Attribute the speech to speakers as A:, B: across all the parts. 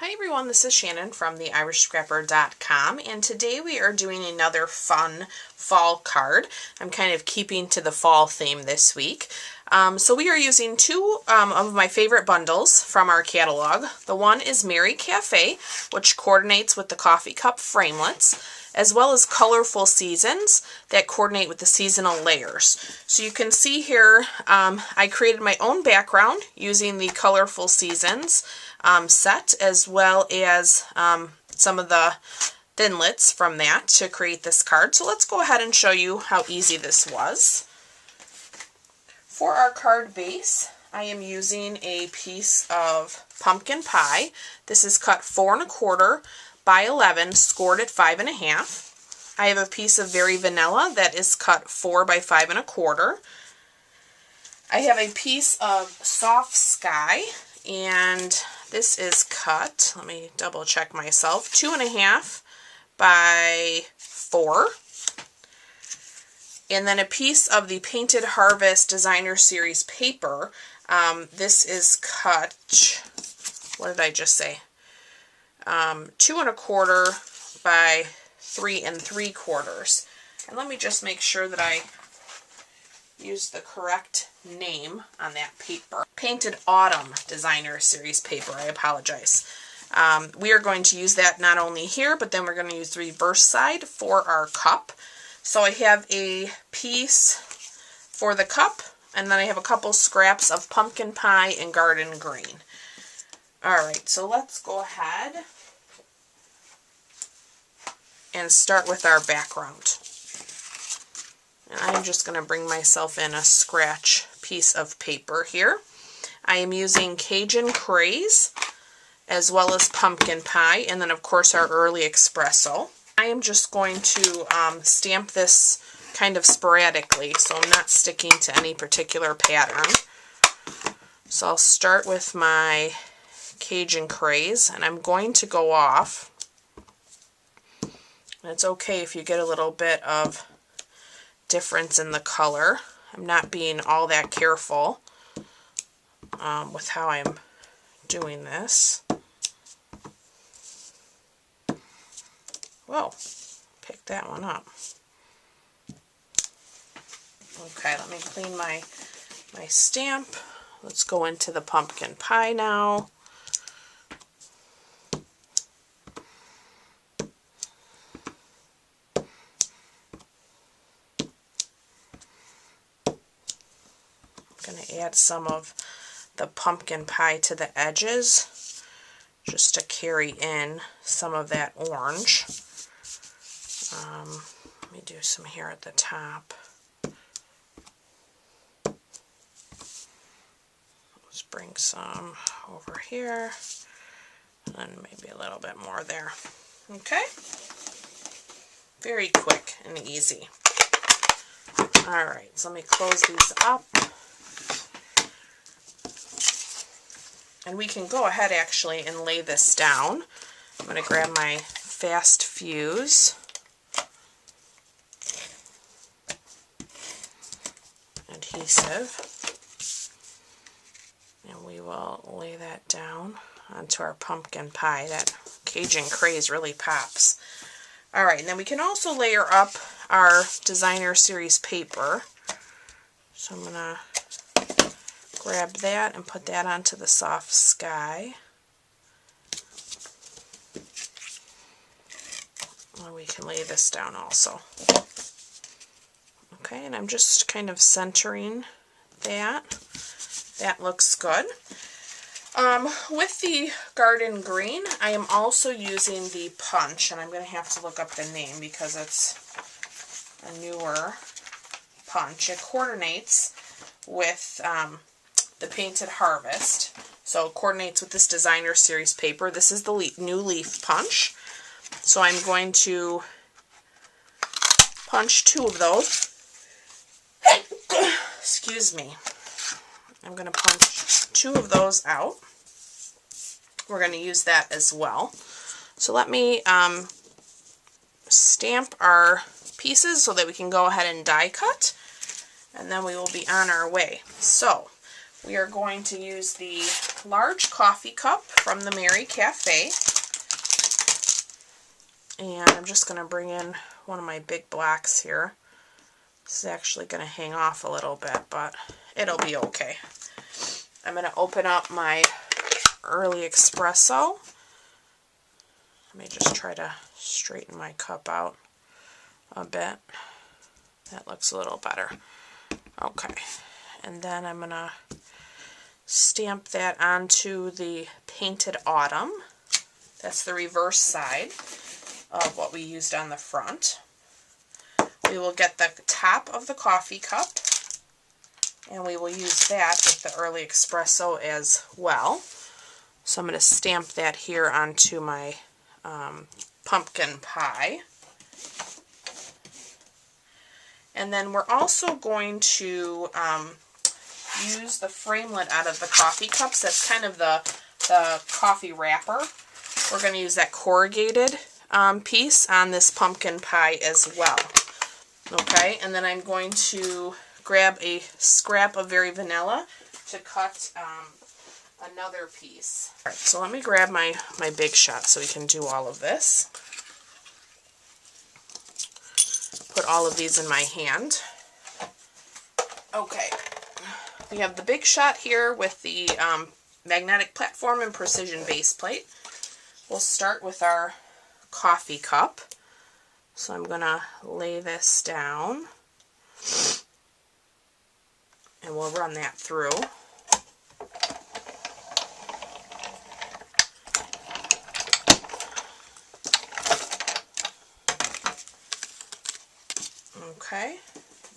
A: Hi everyone, this is Shannon from theirishscrapper.com, and today we are doing another fun fall card. I'm kind of keeping to the fall theme this week. So we are using two of my favorite bundles from our catalog. The one is Merry Cafe, which coordinates with the coffee cup framelits, as well as colorful seasons that coordinate with the seasonal layers. So you can see here, I created my own background using the colorful seasons set, as well as some of the thinlits from that to create this card. So let's go ahead and show you how easy this was. For our card base, I am using a piece of pumpkin pie. This is cut 4 1/4 by 11, scored at 5 1/2. I have a piece of Very Vanilla that is cut 4 by 5 1/4. I have a piece of Soft Sky, and this is cut, let me double check myself, 2 1/2 by 4. And then a piece of the Painted Harvest Designer Series paper. This is cut, what did I just say? 2 1/4 by 3 3/4. And let me just make sure that I use the correct name on that paper. Painted Autumn Designer Series paper, I apologize. We are going to use that not only here, but then we're going to use the reverse side for our cup. So I have a piece for the cup, and then I have a couple scraps of pumpkin pie and garden green. Alright, so let's go ahead and start with our background. And I'm just going to bring myself in a scratch piece of paper here. I am using Cajun Craze, as well as pumpkin pie, and then of course our early espresso. I am just going to stamp this kind of sporadically, so I'm not sticking to any particular pattern. So I'll start with my Cajun Craze, and I'm going to go off. And it's okay if you get a little bit of difference in the color. I'm not being all that careful with how I'm doing this. Whoa, pick that one up. Okay, let me clean my stamp. Let's go into the pumpkin pie now. I'm going to add some of the pumpkin pie to the edges just to carry in some of that orange. Let me do some here at the top. Let's bring some over here, and maybe a little bit more there. Okay? Very quick and easy. Alright, so let me close these up. And we can go ahead actually and lay this down. I'm going to grab my Fast Fuse adhesive, and we will lay that down onto our pumpkin pie. That Cajun Craze really pops. Alright, and then we can also layer up our Designer Series paper. So I'm going to grab that and put that onto the Soft Sky. And we can lay this down also. Okay, and I'm just kind of centering that. That looks good. With the garden green, I am also using the Punch, and I'm going to have to look up the name because it's a newer punch. It coordinates with the Painted Harvest, so it coordinates with this Designer Series paper. This is the new leaf punch, so I'm going to punch 2 of those. Excuse me. I'm going to punch 2 of those out. We're going to use that as well. So let me stamp our pieces so that we can go ahead and die cut, and then we will be on our way. So we are going to use the large coffee cup from the Mary Cafe. And I'm just going to bring in one of my big blocks here. This is actually going to hang off a little bit, but it'll be okay. I'm going to open up my early espresso. Let me just try to straighten my cup out a bit. That looks a little better. Okay, and then I'm going to stamp that onto the Painted Autumn. That's the reverse side of what we used on the front. We will get the top of the coffee cup, and we will use that with the early espresso as well. So I'm going to stamp that here onto my pumpkin pie. And then we're also going to use the framelit out of the coffee cups. That's kind of the coffee wrapper. We're going to use that corrugated piece on this pumpkin pie as well. Okay, and then I'm going to grab a scrap of Very Vanilla to cut another piece. All right, so let me grab my Big Shot so we can do all of this. Put all of these in my hand. Okay, we have the Big Shot here with the magnetic platform and precision base plate. We'll start with our coffee cup. So I'm going to lay this down, and we'll run that through. Okay,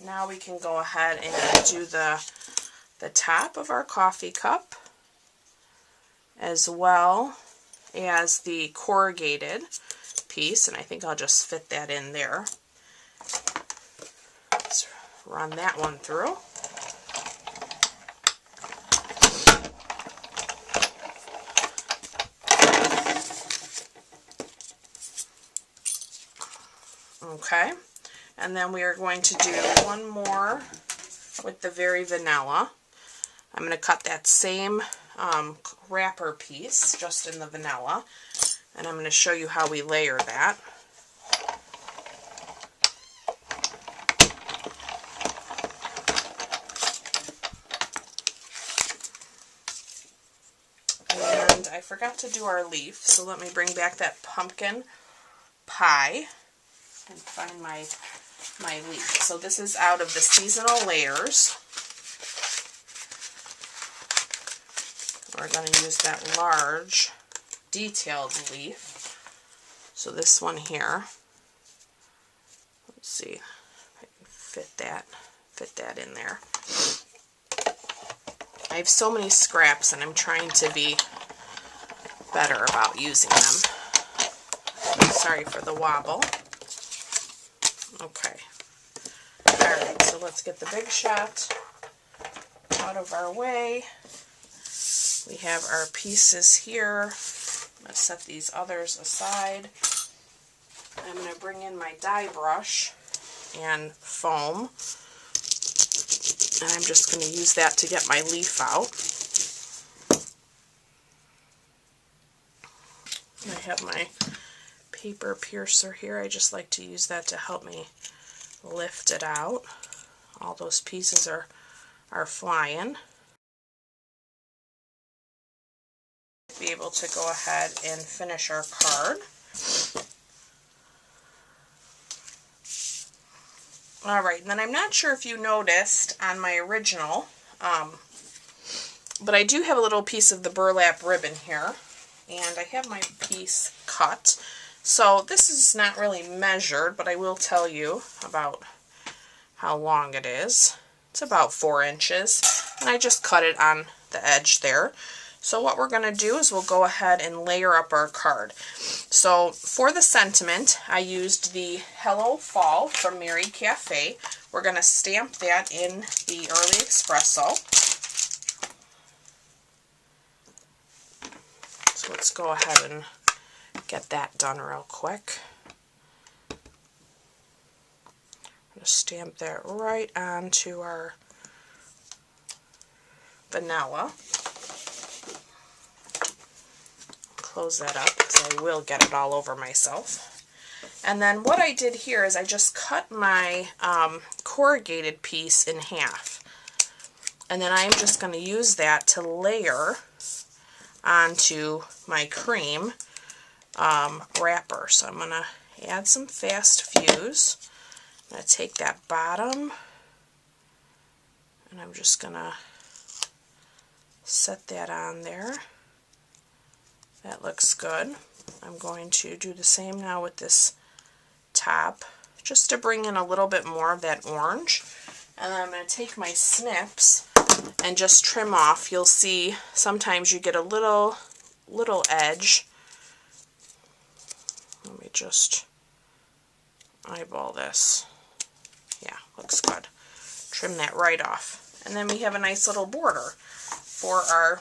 A: now we can go ahead and do the top of our coffee cup, as well as the corrugated piece, and I think I'll just fit that in there. Let's run that one through. Okay, and then we are going to do one more with the Very Vanilla. I'm going to cut that same wrapper piece just in the vanilla, and I'm going to show you how we layer that. And I forgot to do our leaf, so let me bring back that pumpkin pie and find my leaf. So this is out of the seasonal layers. We're going to use that large detailed leaf. So this one here, let's see if I can fit that in there. I have so many scraps and I'm trying to be better about using them. Sorry for the wobble. Okay. Alright, so let's get the Big Shot out of our way. We have our pieces here. I'm going to set these others aside. I'm going to bring in my die brush and foam. And I'm just going to use that to get my leaf out. I have my paper piercer here. I just like to use that to help me lift it out. All those pieces are flying. Be able to go ahead and finish our card. Alright, and then I'm not sure if you noticed on my original, but I do have a little piece of the burlap ribbon here, and I have my piece cut. So this is not really measured, but I will tell you about how long it is. It's about 4 inches, and I just cut it on the edge there. So what we're going to do is we'll go ahead and layer up our card. So for the sentiment, I used the Hello Fall from Mary Cafe. We're going to stamp that in the early espresso. So let's go ahead and get that done real quick. I'm going to stamp that right onto our vanilla. Close that up because I will get it all over myself. And then what I did here is I just cut my corrugated piece in half. And then I'm just going to use that to layer onto my cream wrapper. So I'm going to add some fast fuse. I'm going to take that bottom and I'm just going to set that on there. That looks good. I'm going to do the same now with this top, just to bring in a little bit more of that orange. And then I'm going to take my snips and just trim off. You'll see sometimes you get a little edge. Let me just eyeball this. Yeah, looks good. Trim that right off. And then we have a nice little border for our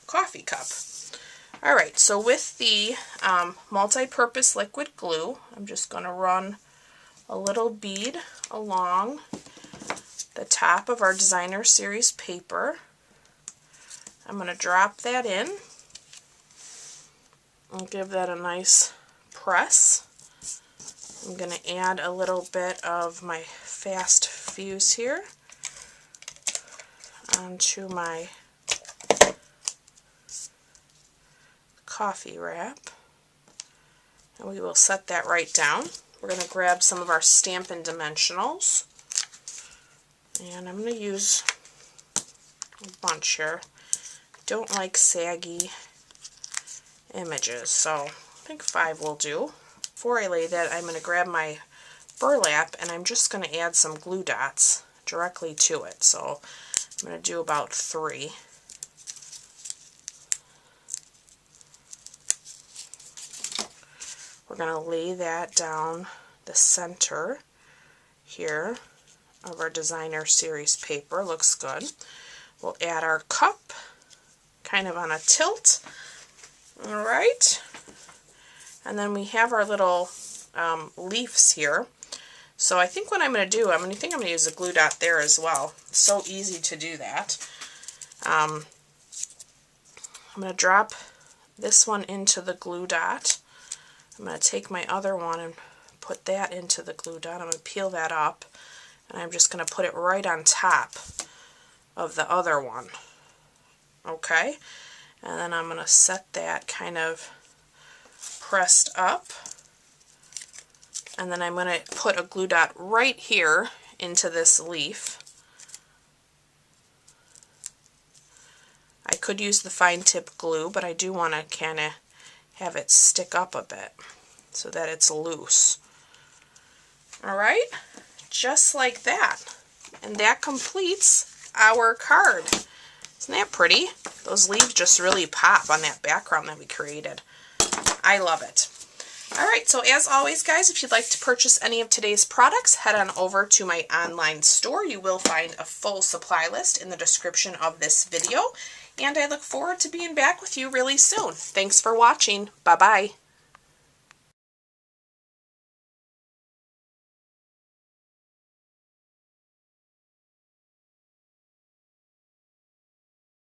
A: coffee cup. Alright, so with the multi-purpose liquid glue, I'm just going to run a little bead along the top of our designer series paper. I'm going to drop that in and give that a nice press. I'm going to add a little bit of my fast fuse here onto my coffee wrap, and we will set that right down. We're going to grab some of our Stampin' dimensionals, and I'm going to use a bunch here. Don't like saggy images, so I think 5 will do. Before I lay that, I'm going to grab my burlap and I'm just going to add some glue dots directly to it. So I'm going to do about 3. We're going to lay that down the center here of our designer series paper. Looks good. We'll add our cup kind of on a tilt. Alright. And then we have our little leaves here. So I think what I'm going to do, I'm going to use a glue dot there as well. It's so easy to do that. I'm going to drop this one into the glue dot. I'm going to take my other one and put that into the glue dot. I'm going to peel that up, and I'm just going to put it right on top of the other one. Okay? And then I'm going to set that kind of pressed up. And then I'm going to put a glue dot right here into this leaf. I could use the fine tip glue, but I do want to kind of have it stick up a bit so that it's loose. Alright, just like that. And that completes our card. Isn't that pretty? Those leaves just really pop on that background that we created. I love it. Alright, so as always, guys, if you'd like to purchase any of today's products, head on over to my online store. You will find a full supply list in the description of this video. And I look forward to being back with you really soon. Thanks for watching. Bye-bye.